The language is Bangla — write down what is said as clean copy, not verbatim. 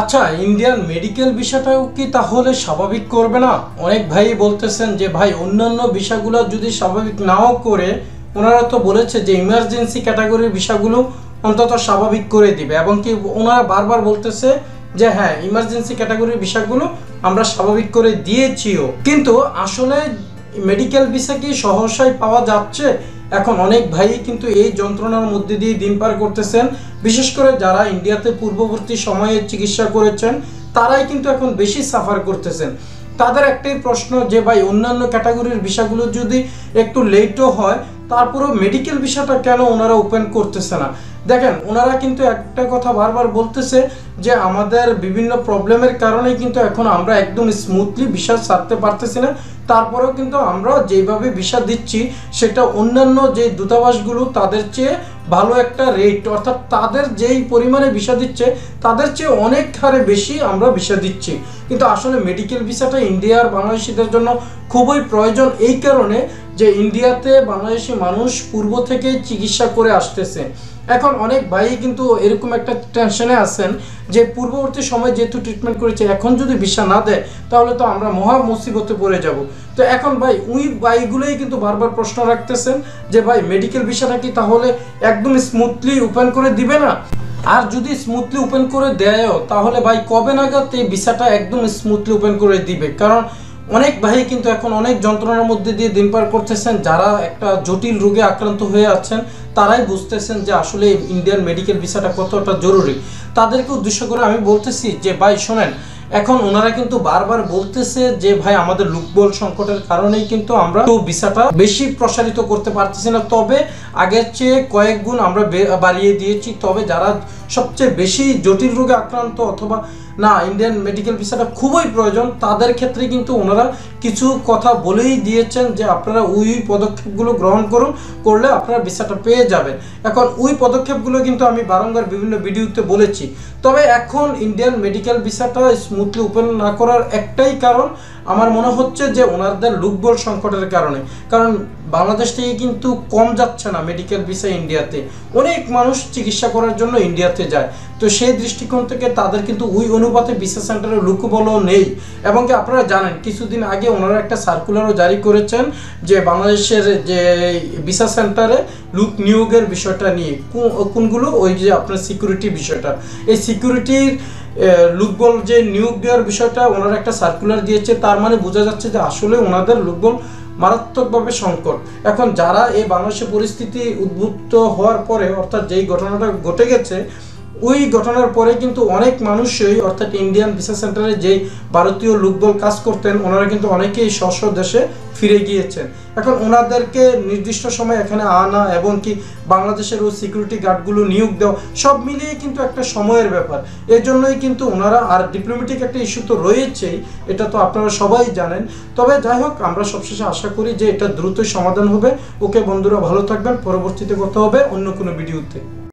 আচ্ছা, ইন্ডিয়ান মেডিকেল ভিসাটাও কি তাহলে স্বাভাবিক করবে না? অনেক ভাই বলতেছেন যে ভাই অন্যান্য ভিসাগুলো যদি স্বাভাবিক নাও করে, ওনারা তো বলেছে যে ইমার্জেন্সি ক্যাটাগরির ভিসাগুলো অন্তত স্বাভাবিক করে দিবে, এবং কি ওনারা বারবার বলতেছে যে হ্যাঁ, ইমার্জেন্সি ক্যাটাগরির ভিসাগুলো আমরা স্বাভাবিক করে দিয়েছিও। কিন্তু আসলে মেডিকেল ভিসা কি সহসাই পাওয়া যাচ্ছে? এখন অনেক ভাই কিন্তু এই যন্ত্রণার মধ্যে দিয়ে দিন পার করতেছেন। বিশেষ করে যারা ইন্ডিয়াতে পূর্ববর্তী সময়ে চিকিৎসা করেছেন, তারাই কিন্তু এখন বেশি সাফার করতেছেন। তাদের একটাই প্রশ্ন যে ভাই অন্যান্য ক্যাটাগরির ভিসাগুলো যদি একটু লেটও হয়, তারপরেও মেডিকেল ভিসাটা কেন ওনারা ওপেন করতেছে না? দেখেন, ওনারা কিন্তু একটা কথা বারবার বলতেছে যে আমাদের বিভিন্ন প্রবলেমের কারণে কিন্তু এখন আমরা একদম স্মুথলি ভিসা ছাড়তে পারতেছি না। তারপরেও কিন্তু আমরা যেভাবে ভিসা দিচ্ছি সেটা অন্যান্য যে দূতাবাসগুলো তাদের চেয়ে ভালো একটা রেট, অর্থাৎ তাদের যেই পরিমাণে ভিসা দিচ্ছে তাদের চেয়ে অনেক হারে বেশি আমরা ভিসা দিচ্ছি। কিন্তু আসলে মেডিকেল ভিসাটা ইন্ডিয়ার বাংলাদেশিদের জন্য খুবই প্রয়োজন, এই কারণে যে ইন্ডিয়াতে বাংলাদেশি মানুষ পূর্ব থেকেই চিকিৎসা করে আসতেছে। এখন অনেক ভাই কিন্তু এরকম একটা টেনশনে আছেন যে পূর্ববর্তী সময় যেহেতু ট্রিটমেন্ট করেছে, এখন যদি ভিসা না দেয় তাহলে তো আমরা মহা মুসিবতে পড়ে যাব। তো এখন ভাই ওই ভাইগুলোই কিন্তু বারবার প্রশ্ন রাখতেছেন যে ভাই মেডিকেল ভিসাটা কি তাহলে একদম স্মুথলি ওপেন করে দিবে না? আর যদি স্মুথলি ওপেন করে দেয়ও, তাহলে ভাই কবে নাগাদ এই ভিসাটা একদম স্মুথলি ওপেন করে দিবে? কারণ অনেক ভাই কিন্তু এখন অনেক যন্ত্রণার মধ্যে দিয়ে দিন পার করতেছেন। যারা একটা জটিল রোগে আক্রান্ত হয়ে আছেন, তারাই বুঝতেছেন যে আসলে ইন্ডিয়ান মেডিকেল ভিসাটা কতটা জরুরি। তাদেরকে উদ্দেশ্য করে আমি বলতেছি যে ভাই শোনেন, এখন ওনারা কিন্তু বারবার বলতেছে যে ভাই আমাদের লোকবল সংকটের কারণেই কিন্তু আমরা তো ভিসাটা বেশি প্রসারিত করতে পারতেছি না। তবে আগের চেয়ে কয়েক গুণ আমরা বাড়িয়ে দিয়েছি। তবে যারা সবচেয়ে বেশি জটিল রোগে আক্রান্ত অথবা না ইন্ডিয়ান মেডিকেল ভিসাটা খুবই প্রয়োজন, তাদের ক্ষেত্রে কিন্তু ওনারা কিছু কথা বলেই দিয়েছেন যে আপনারা ওই পদক্ষেপগুলো গ্রহণ করলে আপনারা ভিসাটা পেয়ে যাবেন। এখন ওই পদক্ষেপগুলো কিন্তু আমি বারংবার বিভিন্ন ভিডিওতে বলেছি। তবে এখন ইন্ডিয়ান মেডিকেল ভিসাটা স্মুথলি ওপেন না করার একটাই কারণ আমার মনে হচ্ছে যে ওনাদের লোকবল সংকটের কারণে। কারণ বাংলাদেশ থেকে কিন্তু কম যাচ্ছে না মেডিকেল ভিসা ইন্ডিয়াতে, অনেক মানুষ চিকিৎসা করার জন্য ইন্ডিয়াতে যায়। তো সেই দৃষ্টিকোণ থেকে তাদের কিন্তু ওই অনুপাতে ভিসা সেন্টারে লোকবলও নেই। এবং কি আপনারা জানেন কিছুদিন আগে ওনারা একটা সার্কুলারও জারি করেছেন যে বাংলাদেশের যে ভিসা সেন্টারে লোক নিয়োগের বিষয়টা নিয়ে, কোনগুলো, ওই যে আপনার সিকিউরিটি বিষয়টা, এই সিকিউরিটির লোকবল যে নিয়োগ দেওয়ার বিষয়টা ওনারা একটা সার্কুলার দিয়েছে। তার মানে বোঝা যাচ্ছে যে আসলে ওনাদের লোকবল মারাত্মকভাবে সংকট। এখন যারা এই বাংলাদেশের পরিস্থিতি উদ্ভূত হওয়ার পরে, অর্থাৎ যেই ঘটনাটা ঘটে গেছে, ওই ঘটনার পরে কিন্তু অনেক মানুষই, অর্থাৎ ইন্ডিয়ান ভিসা সেন্টারে যেই ভারতীয় লোকবল কাজ করতেন, ওনারা কিন্তু অনেকেই স্ব দেশে ফিরে গিয়েছেন। এখন ওনাদেরকে নির্দিষ্ট সময় এখানে আনা এবং কি বাংলাদেশের ওই সিকিউরিটি গার্ডগুলো নিয়োগ দেওয়া, সব মিলিয়ে কিন্তু একটা সময়ের ব্যাপার। এই জন্যই কিন্তু ওনারা, আর ডিপ্লোম্যাটিক একটা ইস্যু তো রয়েছেই, এটা তো আপনারা সবাই জানেন। তবে যাই হোক, আমরা সবশেষে আশা করি যে এটা দ্রুতই সমাধান হবে। ওকে বন্ধুরা, ভালো থাকবেন। পরবর্তীতে কথা হবে অন্য কোনো ভিডিওতে।